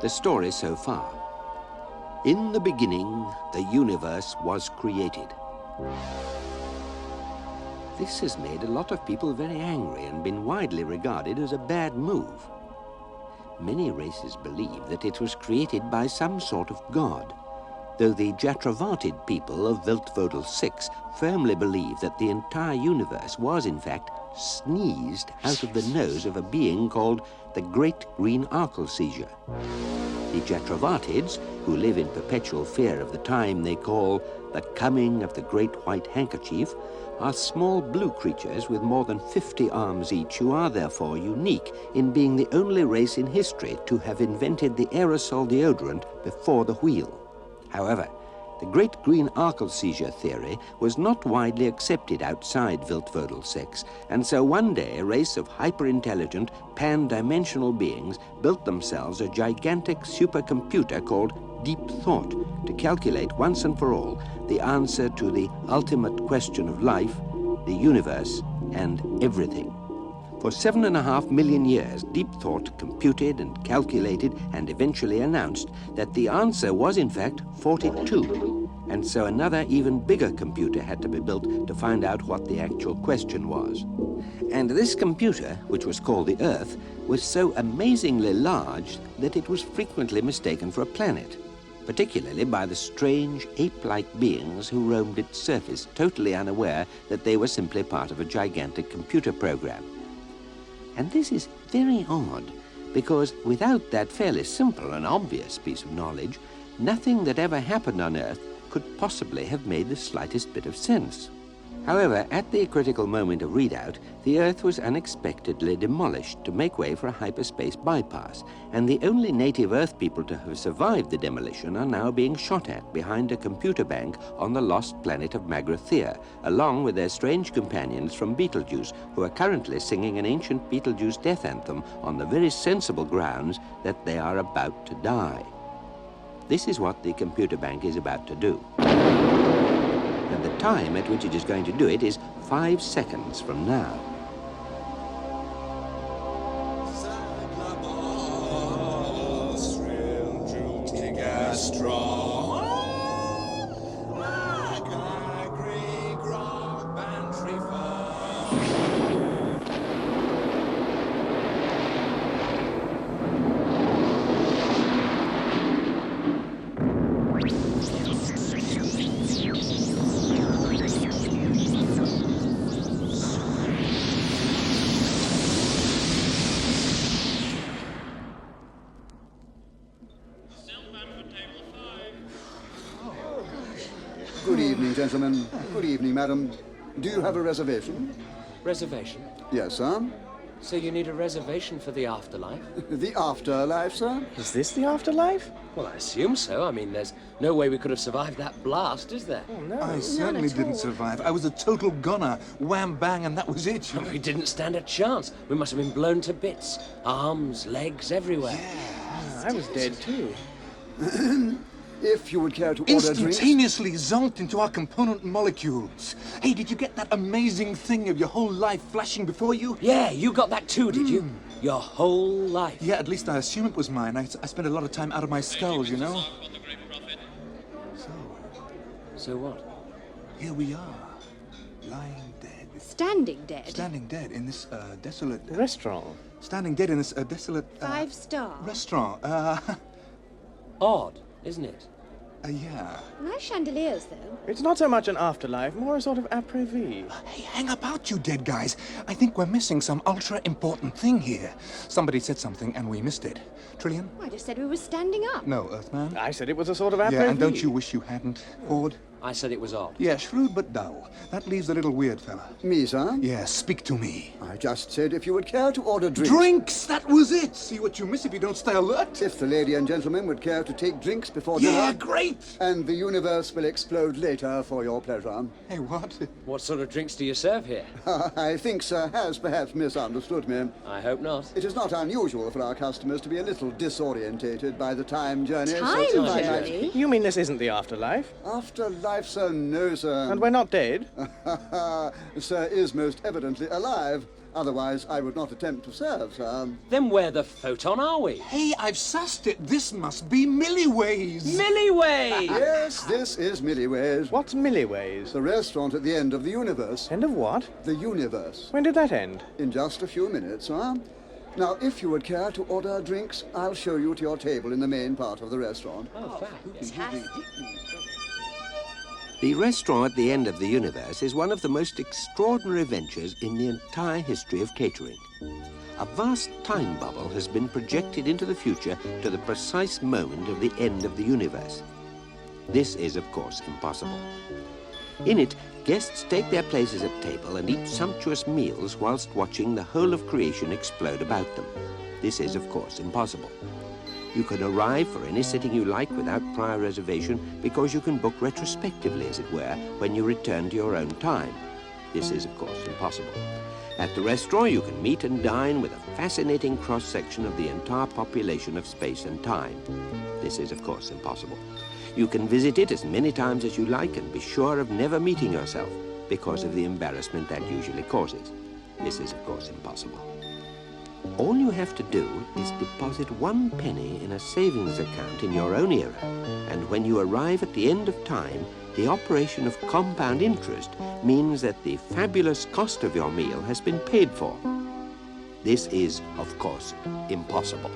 The story so far. In the beginning, the universe was created. This has made a lot of people very angry and been widely regarded as a bad move. Many races believe that it was created by some sort of god, though the Jatravartid people of Viltvodel 6 firmly believe that the entire universe was, in fact, sneezed out of the nose of a being called the Great Green Arkelseizure. The Jatravartids, who live in perpetual fear of the time they call the coming of the Great White Handkerchief, are small blue creatures with more than 50 arms each, who are therefore unique in being the only race in history to have invented the aerosol deodorant before the wheel. However, the Great Green Arkelseizure theory was not widely accepted outside Viltvodel 6, and so one day a race of hyper-intelligent, pan-dimensional beings built themselves a gigantic supercomputer called Deep Thought to calculate once and for all the answer to the ultimate question of life, the universe, and everything. For 7.5 million years, Deep Thought computed and calculated and eventually announced that the answer was in fact 42. And so another even bigger computer had to be built to find out what the actual question was. And this computer, which was called the Earth, was so amazingly large that it was frequently mistaken for a planet, particularly by the strange ape-like beings who roamed its surface, totally unaware that they were simply part of a gigantic computer program. And this is very odd, because without that fairly simple and obvious piece of knowledge, nothing that ever happened on Earth could possibly have made the slightest bit of sense. However, at the critical moment of readout, the Earth was unexpectedly demolished to make way for a hyperspace bypass, and the only native Earth people to have survived the demolition are now being shot at behind a computer bank on the lost planet of Magrathea, along with their strange companions from Betelgeuse, who are currently singing an ancient Betelgeuse death anthem on the very sensible grounds that they are about to die. This is what the computer bank is about to do. And the time at which it is going to do it is 5 seconds from now. Good evening, gentlemen. Good evening, madam. Do you have a reservation? Reservation? Yes, sir. So you need a reservation for the afterlife? The afterlife, sir? Is this the afterlife? Well, I assume so. I mean, there's no way we could have survived that blast, is there? Oh, no. I certainly didn't survive. I was a total goner. Wham, bang, and that was it. We didn't stand a chance. We must have been blown to bits. Arms, legs, everywhere. I was dead too. If you would care to order drinks. Instantaneously zonked into our component molecules. Hey, did you get that amazing thing of your whole life flashing before you? Yeah, you got that too, did you? Your whole life. Yeah, at least I assume it was mine. I spent a lot of time out of my skull, you know? So what? Here we are, lying dead. Standing dead? Standing dead in this desolate... Restaurant. Standing dead in this desolate... 5-star. Restaurant. Odd, isn't it? Yeah. Nice chandeliers, though. It's not so much an afterlife, more a sort of après-vie. Hey, hang about, you dead guys. I think we're missing some ultra-important thing here. Somebody said something and we missed it. Trillian? I just said we were standing up. No, Earthman? I said it was a sort of après-vie. Yeah, and don't you wish you hadn't, Ford? I said it was odd. Yeah, shrewd but dull. That leaves a little weird fella. Me, sir? Yeah, speak to me. I just said if you would care to order drinks. Drinks! That was it! See what you miss if you don't stay alert. If the lady and gentleman would care to take drinks before Yeah, dinner. great! And the universe will explode later for your pleasure. Hey, what? What sort of drinks do you serve here? I think sir has perhaps misunderstood me. I hope not. It is not unusual for our customers to be a little disorientated by the time journey. Time so if I might- journey? You mean this isn't the afterlife? Afterlife, sir, no, sir. And we're not dead? Sir is most evidently alive. Otherwise, I would not attempt to serve, sir. Then where the photon are we? Hey, I've sussed it. This must be Milliways. Milliways! Yes, this is Milliways. What's Milliways? The restaurant at the end of the universe. End of what? The universe. When did that end? In just a few minutes, sir. Now, if you would care to order drinks, I'll show you to your table in the main part of the restaurant. Fantastic. The restaurant at the end of the universe is one of the most extraordinary ventures in the entire history of catering. A vast time bubble has been projected into the future to the precise moment of the end of the universe. This is, of course, impossible. In it, guests take their places at table and eat sumptuous meals whilst watching the whole of creation explode about them. This is, of course, impossible. You can arrive for any sitting you like without prior reservation because you can book retrospectively, as it were, when you return to your own time. This is, of course, impossible. At the restaurant, you can meet and dine with a fascinating cross-section of the entire population of space and time. This is, of course, impossible. You can visit it as many times as you like and be sure of never meeting yourself because of the embarrassment that usually causes. This is, of course, impossible. All you have to do is deposit 1 penny in a savings account in your own era, and when you arrive at the end of time, the operation of compound interest means that the fabulous cost of your meal has been paid for. This is, of course, impossible.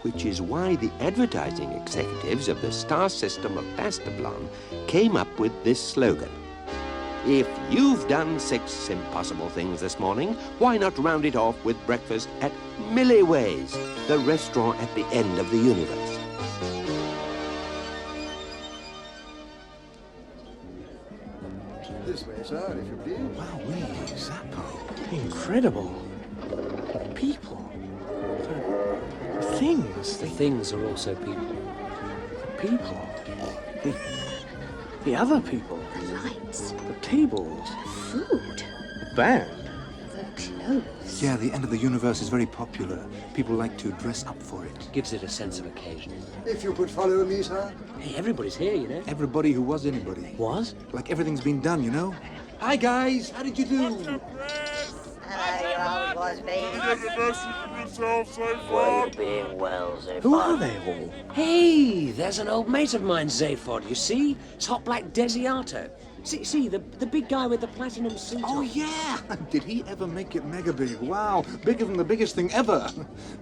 Which is why the advertising executives of the star system of Bastablan came up with this slogan. If you've done 6 impossible things this morning, why not round it off with breakfast at Milliways, the restaurant at the end of the universe? This way, sir, if you please. Wowee, Zappo. Incredible. The people. The things. The things are also people. The people. The other people. The lights. The tables. Food. The band. The clothes. Yeah, the end of the universe is very popular. People like to dress up for it. Gives it a sense of occasion. If you could follow me, sir. Hey, everybody's here, you know. Everybody who was anybody. Was? Like everything's been done, you know? Hi, guys. How did you do? Who are they all? Hey, there's an old mate of mine, Zaphod, you see? Top Black Desiato. See, the big guy with the platinum suit Oh, on. yeah. Did he ever make it mega big? Wow. Bigger than the biggest thing ever.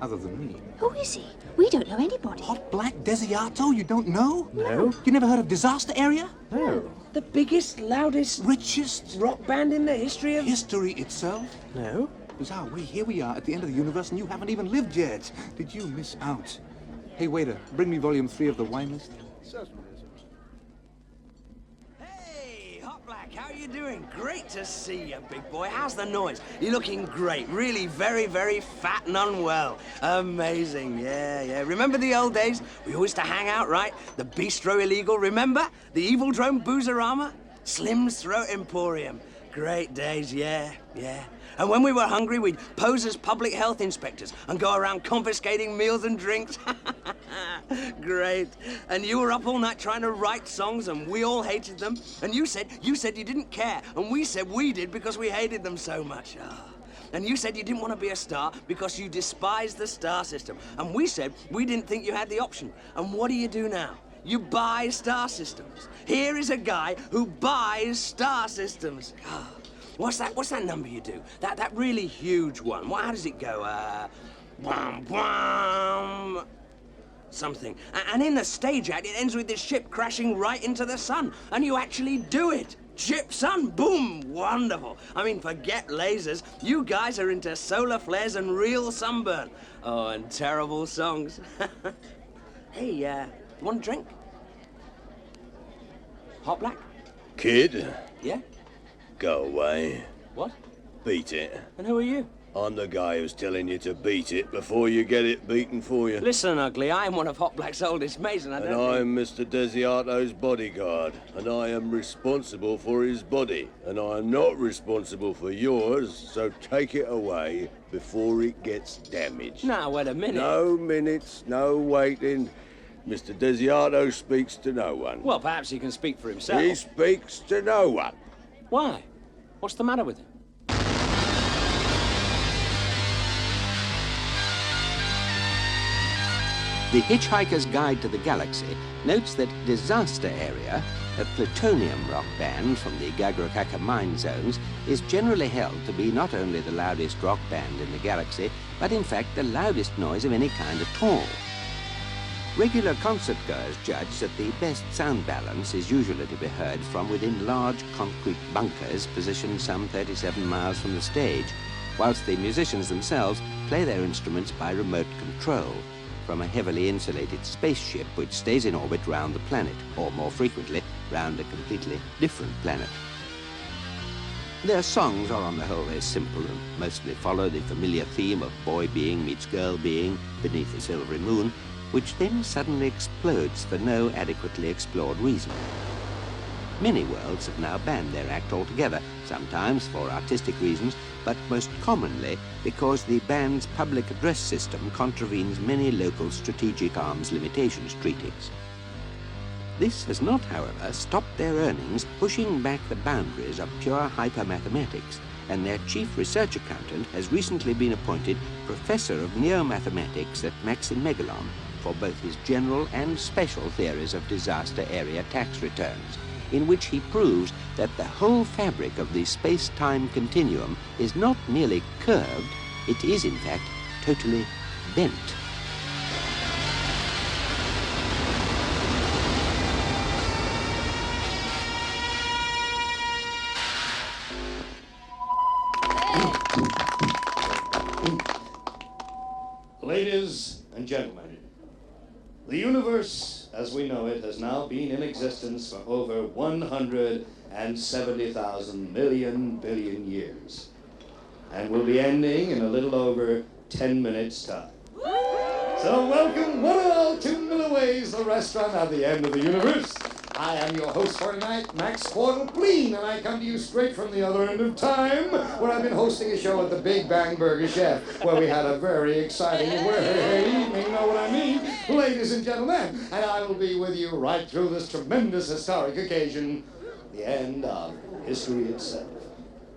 Other than me. Who is he? We don't know anybody. Hot Black Desiato? You don't know? No. You never heard of Disaster Area? No. The biggest, loudest Richest rock band in the history of... history itself? No. Bizarre. Here we are at the end of the universe and you haven't even lived yet. Did you miss out? Hey, waiter, bring me volume 3 of the wine list. Certainly, sir. Hey, Hot Black, how you doing? Great to see you, big boy. How's the noise? You're looking great. Really very, very fat and unwell. Amazing, yeah. Remember the old days? We used to hang out, right? The Bistro Illegal, remember? The Evil Drone Boozerama? Slim's Throat Emporium. Great days, yeah. And when we were hungry, we'd pose as public health inspectors and go around confiscating meals and drinks. Great. And you were up all night trying to write songs and we all hated them. And you said you didn't care. And we said we did because we hated them so much. Oh. And you said you didn't want to be a star because you despised the star system. And we said we didn't think you had the option. And what do now? You buy star systems. Here is a guy who buys star systems. Oh. What's that number you do? That really huge one. How does it go? Bwam, bwam. something. And in the stage act, it ends with this ship crashing right into the sun. And you actually do it. Ship, sun, boom, wonderful. I mean, forget lasers. You guys are into solar flares and real sunburn. Oh, and terrible songs. Hey, want a drink? Hot black? Kid, Yeah? go away. What? Beat it. And who are you? I'm the guy who's telling you to beat it before you get it beaten for you. Listen, Ugly, I am one of Hot Black's oldest mates, and I And don't think... I'm Mr. Desiato's bodyguard, and I am responsible for his body, and I'm not responsible for yours, so take it away before it gets damaged. Now, wait a minute. No minutes, no waiting. Mr. Desiato speaks to no one. Well, perhaps he can speak for himself. He speaks to no one. Why? What's the matter with him? The Hitchhiker's Guide to the Galaxy notes that Disaster Area, a plutonium rock band from the Gagrokaka mine zones, is generally held to be not only the loudest rock band in the galaxy, but in fact the loudest noise of any kind at all. Regular concert goers judge that the best sound balance is usually to be heard from within large concrete bunkers positioned some 37 miles from the stage, whilst the musicians themselves play their instruments by remote control from a heavily insulated spaceship which stays in orbit round the planet, or more frequently, round a completely different planet. Their songs are on the whole very simple and mostly follow the familiar theme of boy being meets girl being beneath a silvery moon, which then suddenly explodes for no adequately explored reason. Many worlds have now banned their act altogether, sometimes for artistic reasons, but most commonly because the band's public address system contravenes many local strategic arms limitations treaties. This has not, however, stopped their earnings pushing back the boundaries of pure hypermathematics, and their chief research accountant has recently been appointed Professor of Neo-Mathematics at Maxim Megalon for both his general and special theories of disaster area tax returns, in which he proves that the whole fabric of the space-time continuum is not merely curved, it is in fact totally bent. Ladies and gentlemen, the universe as we know it has now been in existence for over 170,000 billion years, and will be ending in a little over 10 minutes' time. So welcome one and all to Milliways, the restaurant at the end of the universe. I am your host for tonight, Max Portal-Clean, and I come to you straight from the other end of time, where I've been hosting a show at the Big Bang Burger Chef, where we had a very exciting evening, know what I mean, ladies and gentlemen, and I will be with you right through this tremendous historic occasion, the end of history itself.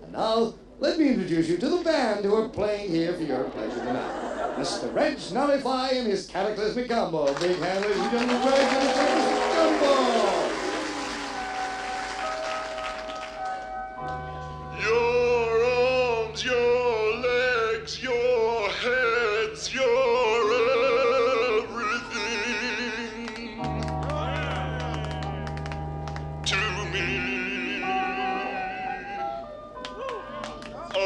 And now, let me introduce you to the band who are playing here for your pleasure tonight. Mr. Reg Nullify and his Cataclysmic Combo. Big hand, ladies and gentlemen, Reg and his Cataclysmic Combo. Your arms, your legs, your heads, your everything to me. I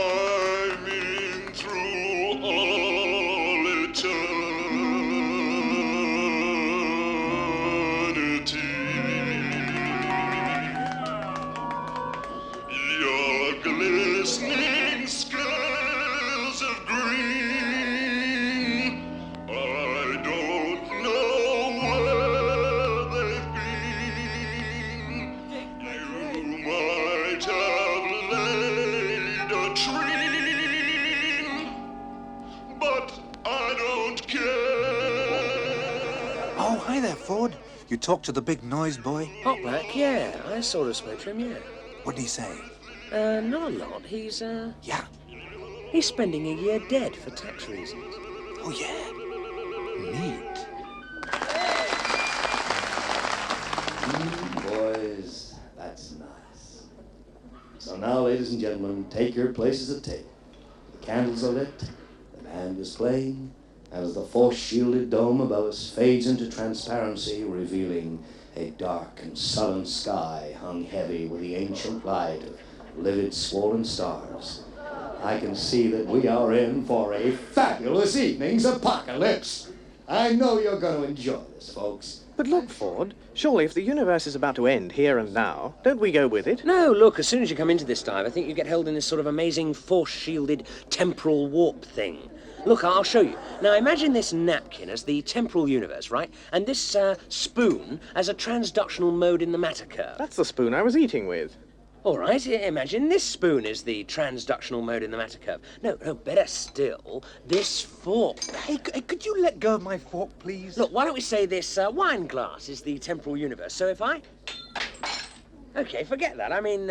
mean through all eternity. Your glistening scales of green, I don't know where they've been. You might have laid a tree, but I don't care. Oh, hi there, Ford. You talked to the big noise boy? Hot Black, yeah. I sort of spoke to him, yeah. What did he say? Not a lot. He's Yeah. he's spending a year dead for tax reasons. Oh, yeah. Neat. Boys, that's nice. So now, ladies and gentlemen, take your places at table. The candles are lit, the band is playing, as the force-shielded dome above us fades into transparency, revealing a dark and sullen sky hung heavy with the ancient light of livid swollen stars, I can see that we are in for a fabulous evening's apocalypse. I know you're going to enjoy this, folks. But look, Ford, surely if the universe is about to end here and now, don't we go with it? No, look, as soon as you come into this dive, I think you get held in this sort of amazing force-shielded temporal warp thing. Look, I'll show you. Now, imagine this napkin as the temporal universe, right? And this spoon as a transductional mode in the matter curve. That's the spoon I was eating with. All right, imagine this spoon is the transductional mode in the matter curve. No, better still, this fork. Hey, could you let go of my fork, please? Look, why don't we say this wine glass is the temporal universe? So if I... Okay, forget that. I mean,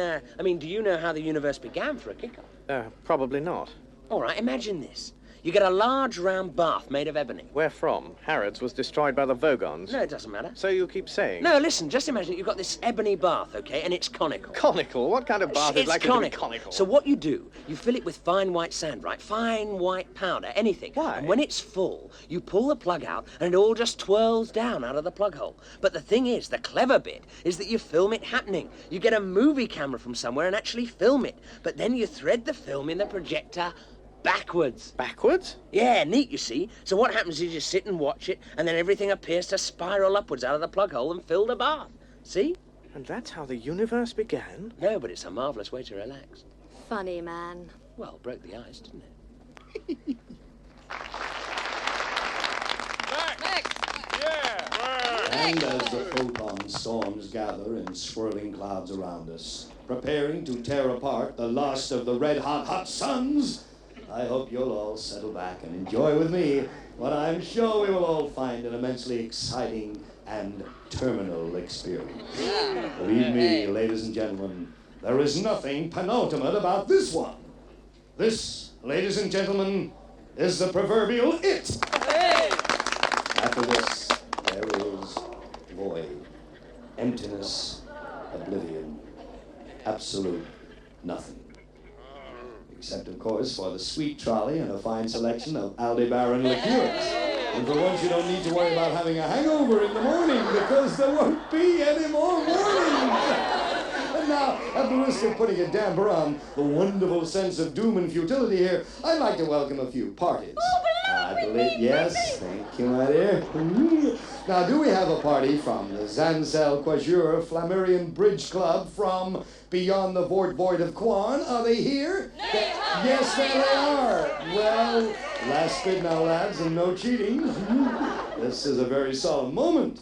do you know how the universe began for a kick-off? Probably not. All right, imagine this. You get a large round bath made of ebony. Where from? Harrods was destroyed by the Vogons. No, it doesn't matter. So you keep saying? No, listen, just imagine you've got this ebony bath, okay, and it's conical. Conical? What kind of bath is likely to be conical? So what you do, you fill it with fine white sand, right? Fine white powder, anything. Why? And when it's full, you pull the plug out and it all just twirls down out of the plug hole. But the thing is, the clever bit is that you film it happening. You get a movie camera from somewhere and actually film it. But then you thread the film in the projector backwards. Backwards? Yeah, neat, you see. So what happens is you sit and watch it, and then everything appears to spiral upwards out of the plug hole and fill the bath. See? And that's how the universe began? No, but it's a marvellous way to relax. Funny man. Well, broke the ice, didn't it? And as the photon storms gather in swirling clouds around us, preparing to tear apart the last of the red-hot hot suns, I hope you'll all settle back and enjoy with me what I'm sure we will all find an immensely exciting and terminal experience. Believe me, ladies and gentlemen, there is nothing penultimate about this one. This, ladies and gentlemen, is the proverbial it. After this, there is void, emptiness, oblivion, absolute nothing. Except, of course, for the sweet trolley and a fine selection of Aldebaran liqueurs. And for once, you don't need to worry about having a hangover in the morning, because there won't be any more mornings. And now, at the risk of putting a damper on the wonderful sense of doom and futility here, I'd like to welcome a few parties. Yes, thank you, my dear. Now, do we have a party from the Zancel Quazure Flammarion Bridge Club from beyond the void of Quan? Are they here? Yes, there they are. Well, last bid now, lads, and no cheating. This is a very solemn moment.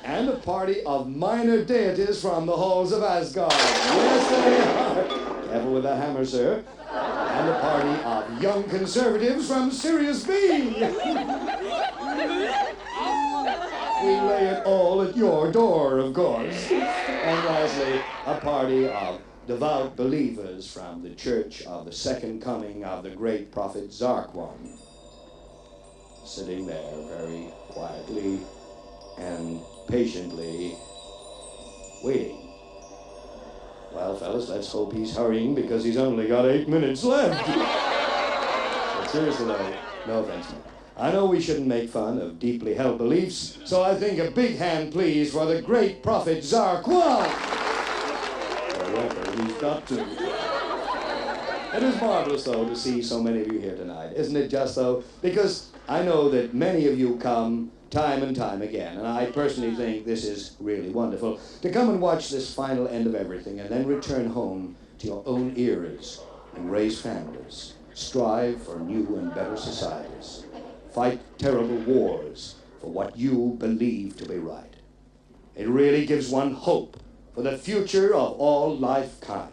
And a party of minor deities from the halls of Asgard. Yes, they are. Careful with that hammer, sir. And a party of young conservatives from Sirius B. We lay it all at your door, of course. And lastly, a party of devout believers from the Church of the Second Coming of the great prophet Zarquan, sitting there very quietly and patiently waiting. Well, fellas, let's hope he's hurrying, because he's only got 8 minutes left. But seriously, though, no offense, man. I know we shouldn't make fun of deeply held beliefs, so I think a big hand, please, for the great prophet Zarquan. For record, he's got to. It is marvelous, though, to see so many of you here tonight. Isn't it just, though? Because I know that many of you come time and time again, and I personally think this is really wonderful, to come and watch this final end of everything and then return home to your own eras and raise families, strive for new and better societies, fight terrible wars for what you believe to be right. It really gives one hope for the future of all life kind.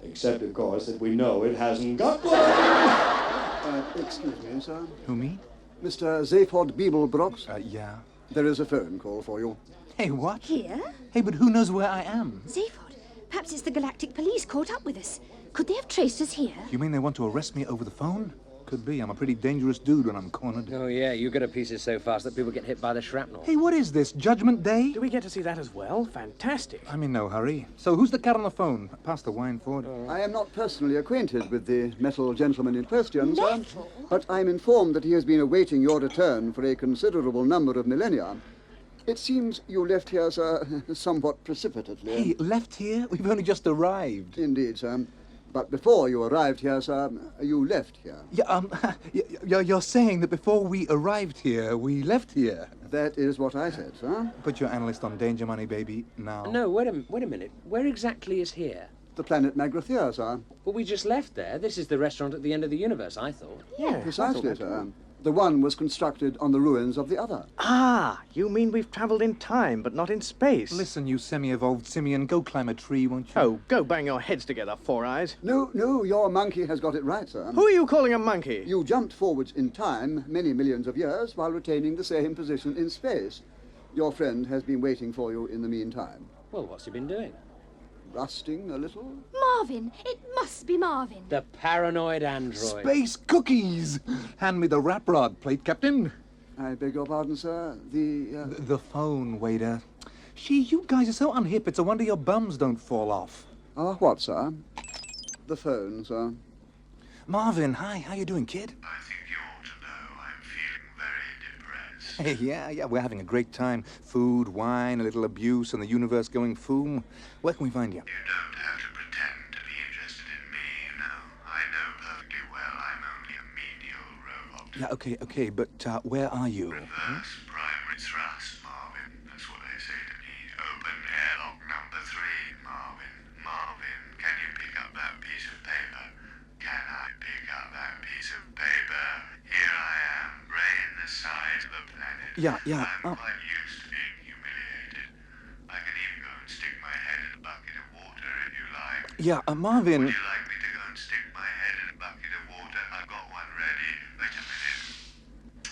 Except, of course, that we know it hasn't got one. Excuse me, sir. Who, me? Mr. Zaphod Beeblebrox. Yeah. There is a phone call for you. Hey, what? Here? Hey, but who knows where I am? Zaphod, perhaps it's the Galactic Police caught up with us. Could they have traced us here? You mean they want to arrest me over the phone? Could be. I'm a pretty dangerous dude when I'm cornered. Oh, yeah, you go to pieces so fast that people get hit by the shrapnel. Hey, what is this? Judgment Day? Do we get to see that as well? Fantastic. I'm in no hurry. So who's the cat on the phone? Pass the wine, Ford. I am not personally acquainted with the metal gentleman in question, sir, Metal? but I'm informed that he has been awaiting your return for a considerable number of millennia. It seems you left here, sir, somewhat precipitately. Hey, left here? We've only just arrived. Indeed, sir. But before you arrived here, sir, you left here. Yeah, you're saying that before we arrived here, we left here? That is what I said, sir. Put your analyst on danger money, baby, now. No, wait a minute. Where exactly is here? The planet Magrathea, sir. Well, we just left there. This is the restaurant at the end of the universe, I thought. Yeah, Precisely, sir. The one was constructed on the ruins of the other. Ah, you mean we've travelled in time, but not in space? Listen, you semi-evolved simian, go climb a tree, won't you? Oh, go bang your heads together, Four Eyes. No, your monkey has got it right, sir. Who are you calling a monkey? You jumped forwards in time many millions of years while retaining the same position in space. Your friend has been waiting for you in the meantime. Well, what's he been doing? Rusting a little? Marvin! It must be Marvin. The paranoid android. Space cookies! Hand me the wrap rod plate, Captain. I beg your pardon, sir. The phone, waiter. Gee, you guys are so unhip, it's a wonder your bums don't fall off. What, sir? The phone, sir. Marvin, hi, how you doing, kid? I think you ought to know I'm feeling very depressed. Hey, yeah, we're having a great time. Food, wine, a little abuse, and the universe going foom. Where can we find you? You don't have to pretend to be interested in me, you know. I know perfectly well I'm only a menial robot. Yeah, okay, but where are you? Reverse primary thrust, Marvin. That's what they say to me. Open airlock number 3, Marvin. Marvin, can you pick up that piece of paper? Can I pick up that piece of paper? Here I am, brain the size of a planet. Yeah. I'm quite used to being humiliated. I can even go and stick my head in a bucket of water if you like. Yeah, Marvin. Would you like me to go and stick my head in a bucket of water? I've got one ready. Wait a minute.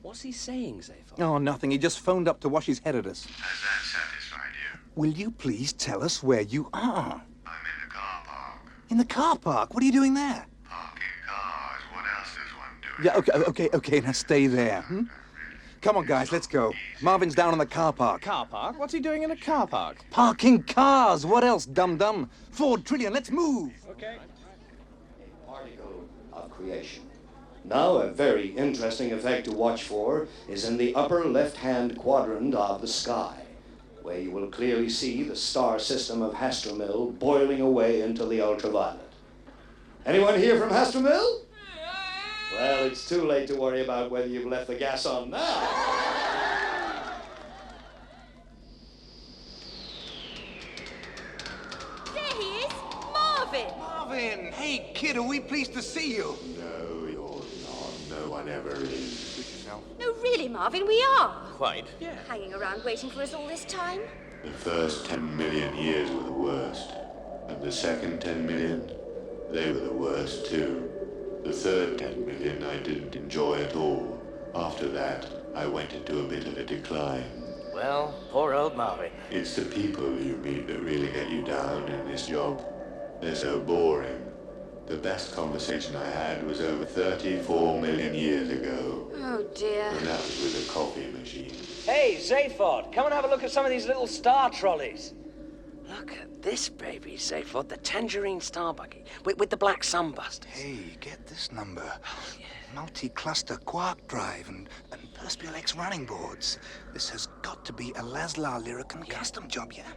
What's he saying, Zaphod? Oh, nothing. He just phoned up to wash his head at us. Has that satisfied you? Will you please tell us where you are? I'm in the car park. In the car park? What are you doing there? Parking cars. What else does one do? Yeah, okay, now stay there. Come on, guys, let's go. Marvin's down in the car park. Car park? What's he doing in a car park? Parking cars! What else, dum-dum? Ford, Trillian, let's move! Okay. Particle of creation. Now, a very interesting effect to watch for is in the upper left-hand quadrant of the sky, where you will clearly see the star system of Hastromil boiling away into the ultraviolet. Anyone here from Hastromil? Well, it's too late to worry about whether you've left the gas on now. There he is! Marvin! Marvin! Hey, kid, are we pleased to see you? No, you're not. No one ever is. No, really, Marvin, we are. Quite. Yeah. Hanging around waiting for us all this time. The first 10 million years were the worst. And the second 10 million, they were the worst too. The third 10 million I didn't enjoy at all. After that, I went into a bit of a decline. Well, poor old Marvin. It's the people you meet that really get you down in this job. They're so boring. The best conversation I had was over 34 million years ago. Oh, dear. And that was with a coffee machine. Hey, Zaphod, come and have a look at some of these little star trolleys. Look at this baby, Zaphod, the tangerine star buggy with the black sunbusters. Hey, get this number. Multi-cluster quark drive and Perspial X running boards. This has got to be a Laszlo Lyrican custom job, yeah?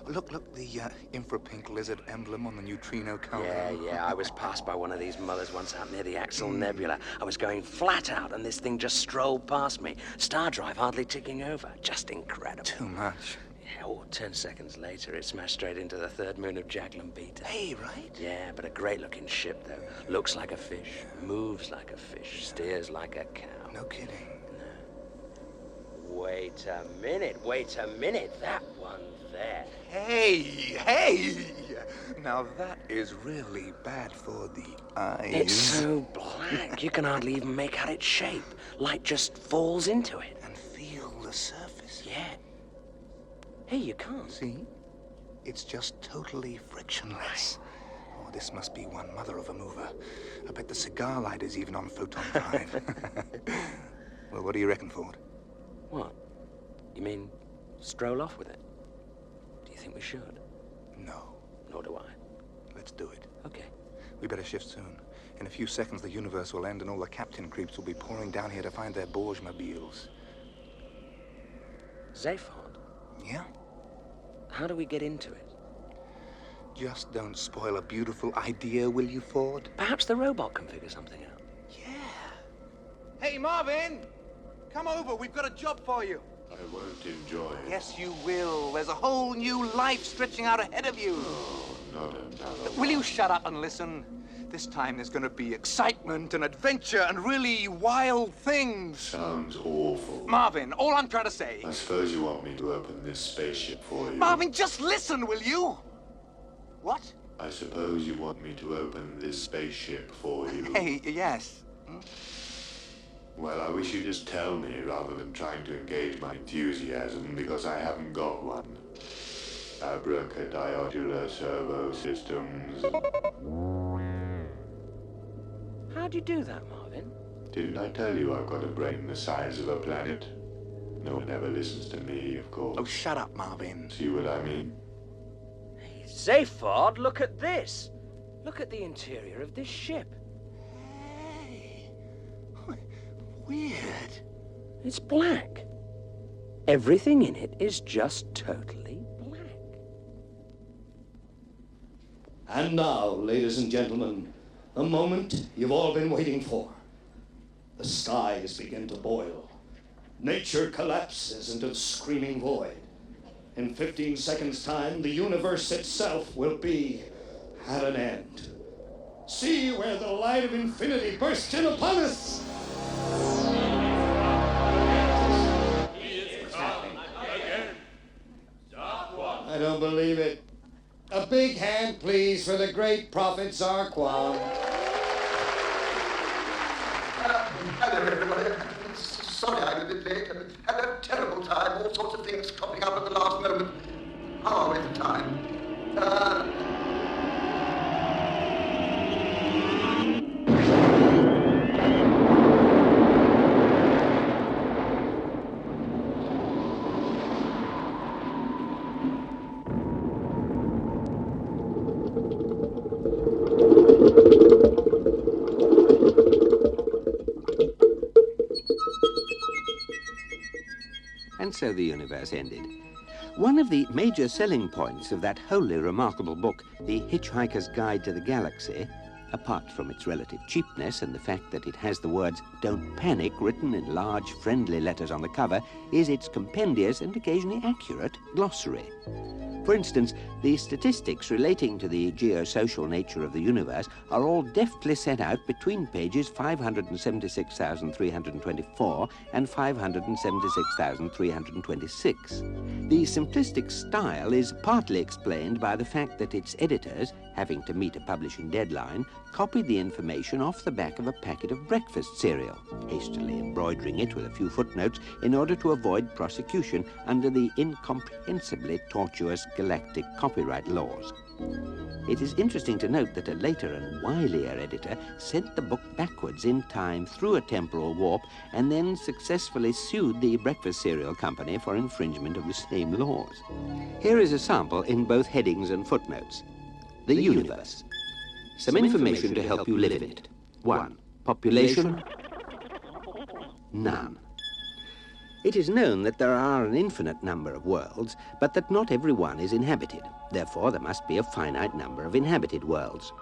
Look, the infra-pink lizard emblem on the neutrino counter. Yeah, I was passed by one of these mothers once out near the Axel Nebula. I was going flat out, and this thing just strolled past me. Star drive hardly ticking over. Just incredible. Too much. Yeah, 10 seconds later, it smashed straight into the third moon of Jaglan Beta. Hey, right? Yeah, but a great-looking ship, though. Looks like a fish, moves like a fish, steers like a cow. No kidding. Wait a minute. That one there. Hey! Now that is really bad for the eyes. It's so black, you can hardly even make out its shape. Light just falls into it. And feel the surface. Yeah. Hey, you can't. See? It's just totally frictionless. Oh, this must be one mother of a mover. I bet the cigar lighter's even on photon drive. Well, what do you reckon, Ford? What? You mean stroll off with it? Do you think we should? No. Nor do I. Let's do it. Okay. We better shift soon. In a few seconds, the universe will end and all the captain creeps will be pouring down here to find their Borg-mobiles. Zaphod? Yeah? How do we get into it? Just don't spoil a beautiful idea, will you, Ford? Perhaps the robot can figure something out. Yeah. Hey, Marvin! Come over, we've got a job for you. I won't enjoy it. Yes, you will. There's a whole new life stretching out ahead of you. Oh, not another. Will you shut up and listen? This time there's going to be excitement and adventure and really wild things. Sounds awful. Marvin, all I'm trying to say... I suppose you want me to open this spaceship for you. Marvin, just listen, will you? What? I suppose you want me to open this spaceship for you. Hey, yes. Well, I wish you'd just tell me rather than trying to engage my enthusiasm, because I haven't got one. Abracadabra servo systems. How'd you do that, Marvin? Didn't I tell you I've got a brain the size of a planet? No one ever listens to me, of course. Oh, shut up, Marvin. See what I mean? Hey, Zaphod, look at this. Look at the interior of this ship. Hey. Weird. It's black. Everything in it is just totally black. And now, ladies and gentlemen, the moment you've all been waiting for. The skies begin to boil. Nature collapses into the screaming void. In 15 seconds' time, the universe itself will be at an end. See where the light of infinity bursts in upon us! I don't believe it. A big hand, please, for the great prophet Zarquan. Hello, everybody. Sorry I'm a bit late. I've had a terrible time. All sorts of things cropping up at the last moment. How are we for time? And so the universe ended. One of the major selling points of that wholly remarkable book, The Hitchhiker's Guide to the Galaxy, apart from its relative cheapness and the fact that it has the words "Don't Panic" written in large, friendly letters on the cover, is its compendious and occasionally accurate glossary. For instance, the statistics relating to the geosocial nature of the universe are all deftly set out between pages 576,324 and 576,326. The simplistic style is partly explained by the fact that its editors, having to meet a publishing deadline, copied the information off the back of a packet of breakfast cereal, hastily embroidering it with a few footnotes in order to avoid prosecution under the incomprehensibly tortuous galactic copyright laws. It is interesting to note that a later and wilier editor sent the book backwards in time through a temporal warp and then successfully sued the breakfast cereal company for infringement of the same laws. Here is a sample in both headings and footnotes. The universe. Some information to help you live in it. 1. Population? None. It is known that there are an infinite number of worlds, but that not every one is inhabited. Therefore, there must be a finite number of inhabited worlds.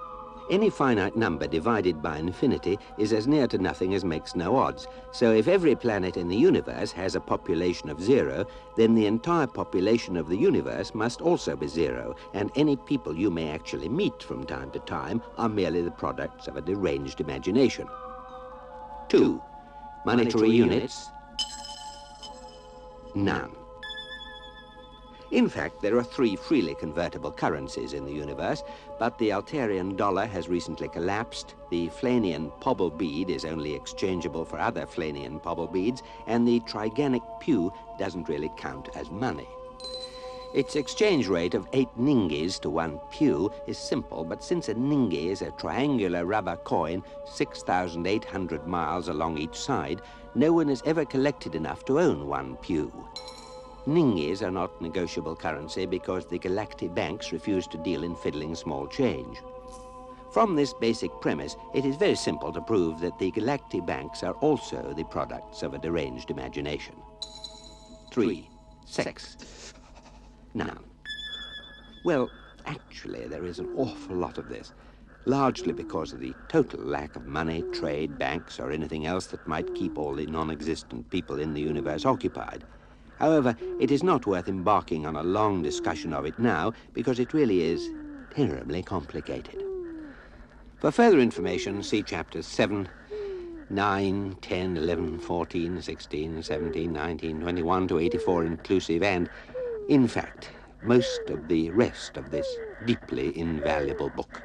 Any finite number divided by infinity is as near to nothing as makes no odds. So if every planet in the universe has a population of 0, then the entire population of the universe must also be 0, and any people you may actually meet from time to time are merely the products of a deranged imagination. 2. Monetary units? None. In fact, there are 3 freely convertible currencies in the universe, but the Altarian dollar has recently collapsed, the Flanian pobble bead is only exchangeable for other Flanian pobble beads, and the Triganic pew doesn't really count as money. Its exchange rate of 8 ningies to 1 pew is simple, but since a ningi is a triangular rubber coin 6,800 miles along each side, no one has ever collected enough to own 1 pew. Ningies are not negotiable currency because the galactic banks refuse to deal in fiddling small change. From this basic premise, it is very simple to prove that the galactic banks are also the products of a deranged imagination. 3. Sex. Noun. Well, actually, there is an awful lot of this, largely because of the total lack of money, trade, banks, or anything else that might keep all the non-existent people in the universe occupied. However, it is not worth embarking on a long discussion of it now, because it really is terribly complicated. For further information, see chapters 7, 9, 10, 11, 14, 16, 17, 19, 21 to 84 inclusive, and, in fact, most of the rest of this deeply invaluable book.